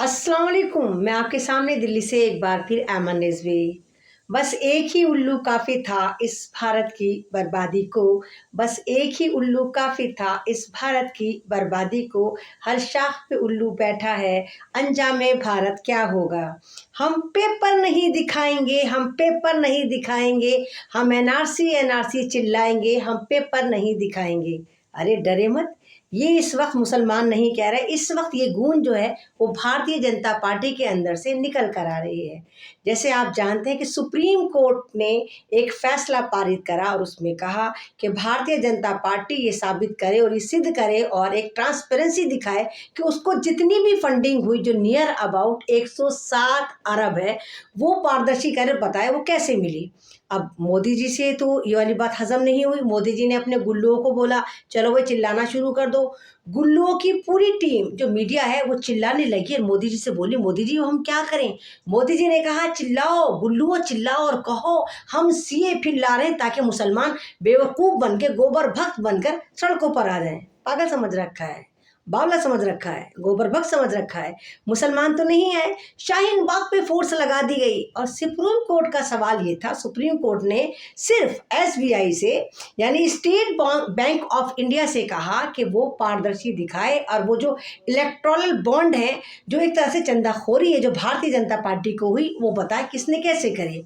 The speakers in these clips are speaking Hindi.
अस्सलाम वालेकुम। मैं आपके सामने दिल्ली से एक बार फिर ऐमन रिजवी। बस एक ही उल्लू काफ़ी था इस भारत की बर्बादी को। बस एक ही उल्लू काफ़ी था इस भारत की बर्बादी को। हर शाख पे उल्लू बैठा है, अंजामे भारत क्या होगा। हम पेपर नहीं दिखाएंगे, हम पेपर नहीं दिखाएंगे। हम एनआरसी एनआरसी चिल्लाएंगे, हम पेपर नहीं दिखाएंगे। अरे डरे मत, ये इस वक्त मुसलमान नहीं कह रहे, इस वक्त ये गूंज जो है वो भारतीय जनता पार्टी के अंदर से निकल कर आ रही है। जैसे आप जानते हैं कि सुप्रीम कोर्ट ने एक फैसला पारित करा और उसमें कहा कि भारतीय जनता पार्टी ये साबित करे और ये सिद्ध करे और एक ट्रांसपेरेंसी दिखाए कि उसको जितनी भी फंडिंग हुई जो नियर अबाउट 107 अरब है वो पारदर्शी करे, बताए वो कैसे मिली। अब मोदी जी से तो ये वाली बात हजम नहीं हुई। मोदी जी ने अपने गुल्लुओं को बोला चलो भाई चिल्लाना शुरू कर दो। गुल्लुओं की पूरी टीम जो मीडिया है वो चिल्लाने लगी और मोदी जी से बोली मोदी जी हम क्या करें। मोदी जी ने कहा चिल्लाओ गुल्लुओं, चिल्लाओ और कहो हम सीए फिर ला रहे हैं ताकि मुसलमान बेवकूफ़ बन के गोबर भक्त बनकर सड़कों पर आ जाएं। पागल समझ रखा है, बावला समझ रखा है, गोबर भक्त समझ रखा है, मुसलमान तो नहीं है। शाहीन बाग पे फोर्स लगा दी गई और सुप्रीम कोर्ट का सवाल ये था, सुप्रीम कोर्ट ने सिर्फ एसबीआई से यानी स्टेट बैंक ऑफ इंडिया से कहा कि वो पारदर्शी दिखाए और वो जो इलेक्टोरल बॉन्ड है जो एक तरह से चंदाखोरी है जो भारतीय जनता पार्टी को हुई वो बताए किसने कैसे करे।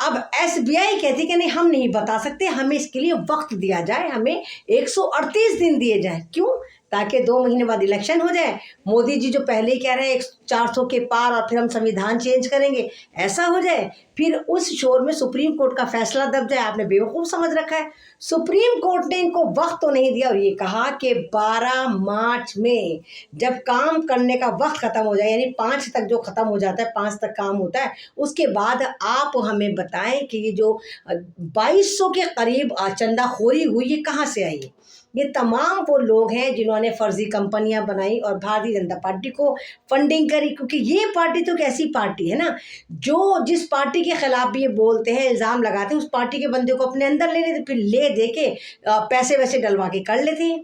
अब एसबीआई कहती कि नहीं हम नहीं बता सकते, हमें इसके लिए वक्त दिया जाए, हमें 138 दिन दिए जाए। क्यों? ताकि 2 महीने बाद इलेक्शन हो जाए। मोदी जी जो पहले ही कह रहे हैं 400 के पार और फिर हम संविधान चेंज करेंगे, ऐसा हो जाए, फिर उस शोर में सुप्रीम कोर्ट का फैसला दब जाए। आपने बेवकूफ़ समझ रखा है। सुप्रीम कोर्ट ने इनको वक्त तो नहीं दिया और ये कहा कि 12 मार्च में जब काम करने का वक्त खत्म हो जाए, यानी 5 तक जो खत्म हो जाता है, 5 तक काम होता है, उसके बाद आप हमें बताएं कि ये जो 2200 के करीब चंदाखोरी हुई ये कहाँ से आई है। ये तमाम वो लोग हैं जिन्होंने फर्जी कंपनियां बनाई और भारतीय जनता पार्टी को फंडिंग करी, क्योंकि ये पार्टी तो एक ऐसी पार्टी है ना जो जिस पार्टी के खिलाफ भी ये बोलते हैं, इल्ज़ाम लगाते हैं, उस पार्टी के बंदे को अपने अंदर ले लेते, फिर ले दे के पैसे वैसे डलवा के कर लेते हैं।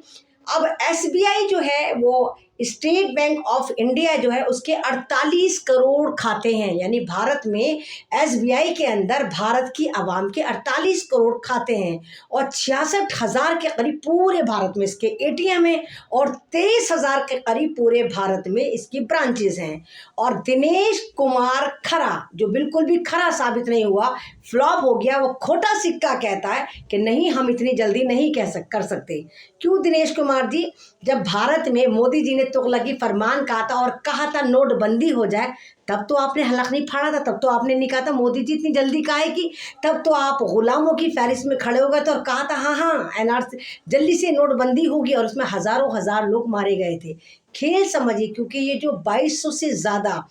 अब एसबीआई जो है वो स्टेट बैंक ऑफ इंडिया जो है उसके 48 करोड़ खाते हैं, यानी भारत में एसबीआई के अंदर भारत की आवाम के 48 करोड़ खाते हैं और 66,000 के करीब पूरे भारत में इसके एटीएम हैं और 23,000 के करीब पूरे भारत में इसकी ब्रांचेस हैं। और दिनेश कुमार खरा जो बिल्कुल भी खरा साबित नहीं हुआ, फ्लॉप हो गया, वो खोटा सिक्का कहता है कि नहीं हम इतनी जल्दी नहीं कर सकते। क्यों दिनेश कुमार जी? जब भारत में मोदी जी ने तुगलकी फरमान कहा था और कहा था नोटबंदी हो जाए, तब तो आपने हलक नहीं फाड़ा था, तब तो आपने नहीं कहा था मोदी जी इतनी जल्दी काहे की। तब तो आप गुलामों की फहरिस्त में खड़े हो गए थे और कहा था हाँ हाँ एनआरसी जल्दी से नोटबंदी होगी और उसमें हज़ारों हज़ार लोग मारे गए थे। खेल समझिए, क्योंकि ये जो 2200 से ज़्यादा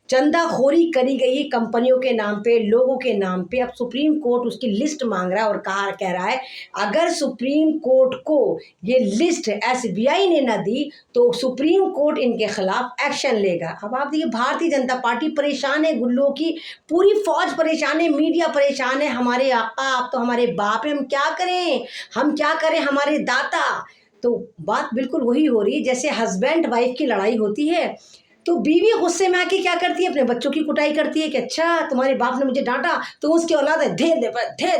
चंदाखोरी करी गई कंपनियों के नाम पे, लोगों के नाम पे, अब सुप्रीम कोर्ट उसकी लिस्ट मांग रहा है और कह रहा है अगर सुप्रीम कोर्ट को ये लिस्ट एसबीआई ने ना दी तो सुप्रीम कोर्ट इनके खिलाफ एक्शन लेगा। अब आप देखिए भारतीय जनता पार्टी परेशान है, गुल्लों की पूरी फौज परेशान है, मीडिया परेशान है। हमारे आका आप तो हमारे बाप है, हम क्या करें, हम क्या करें, हमारे दाता। तो बात बिल्कुल वही हो रही है जैसे हस्बैंड वाइफ की लड़ाई होती है तो बीवी गुस्से में आके क्या करती है, अपने बच्चों की कुटाई करती है कि अच्छा तुम्हारे बाप ने मुझे डांटा तो उसकी औलाद है धे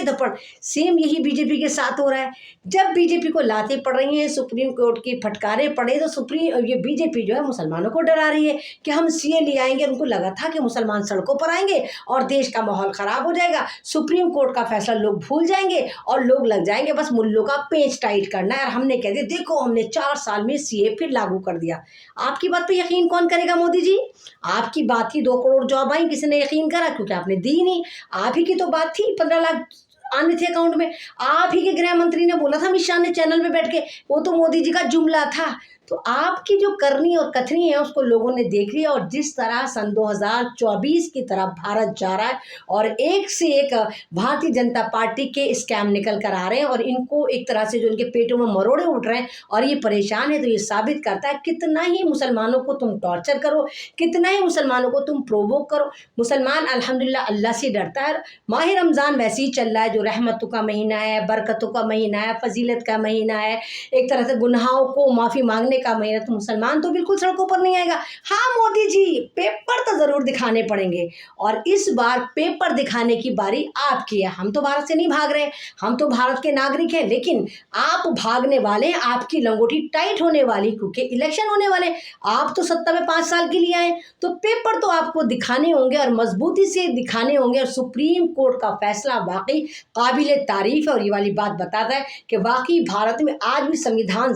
धपड़। सेम यही बीजेपी के साथ हो रहा है। जब बीजेपी को लाते पड़ रही हैं, सुप्रीम कोर्ट की फटकारे पड़े तो ये बीजेपी जो है मुसलमानों को डरा रही है कि हम सीए ले आएंगे। उनको लगा था कि मुसलमान सड़कों पर आएंगे और देश का माहौल ख़राब हो जाएगा, सुप्रीम कोर्ट का फैसला लोग भूल जाएंगे और लोग लग जाएंगे बस मुल्लों का पेच टाइट करना है। और हमने कह दिया देखो हमने 4 साल में सीए फिर लागू कर दिया। आपकी बात पे यकीन कौन करेगा मोदी जी? आपकी बात की 2 करोड़ जॉब आई, किसी ने यकीन करा? क्योंकि आपने दी नहीं। आप ही की तो बात थी 15 लाख आने थे अकाउंट में, आप ही के गृह मंत्री ने बोला था अमित शाह ने चैनल में बैठ के, वो तो मोदी जी का जुमला था। तो आपकी जो करनी और कथनी है उसको लोगों ने देख लिया और जिस तरह सन 2024 की तरफ भारत जा रहा है और एक से एक भारतीय जनता पार्टी के स्कैम निकल कर आ रहे हैं और इनको एक तरह से जो इनके पेटों में मरोड़े उठ रहे हैं और ये परेशान है, तो ये साबित करता है कितना ही मुसलमानों को तुम टॉर्चर करो, कितना ही मुसलमानों को तुम प्रोवोक करो। मुसलमान अल्हम्दुलिल्लाह अल्लाह से डरता है। माह रमज़ान वैसे ही चल रहा है जो रहमतों का महीना है, बरकतों का महीना है, फजीलत का महीना है, एक तरह से गुनाहों को माफ़ी मांगने करने का महीना, तो मुसलमान तो बिल्कुल सड़कों पर नहीं आएगा। हाँ मोदी जी, पेपर तो ज़रूर दिखाने पड़ेंगे, और इस बार पेपर दिखाने की बारी आपकी है। हम तो भारत से नहीं भाग रहे, हम तो भारत के नागरिक हैं, लेकिन आप भागने वाले, आपकी लंगोटी टाइट होने वाली, क्योंकि इलेक्शन होने वाले। आप तो सत्ता में 5 साल के लिए आए, तो पेपर तो आपको दिखाने होंगे और मजबूती से दिखाने होंगे। और सुप्रीम कोर्ट का फैसला वाकई काबिल तारीफ है, और ये वाली बात बताता है कि वाकई भारत में आज भी संविधान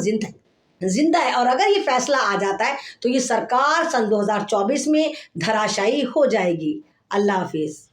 जिंदा है। और अगर ये फैसला आ जाता है तो ये सरकार सन 2024 में धराशायी हो जाएगी। अल्लाह हाफिज।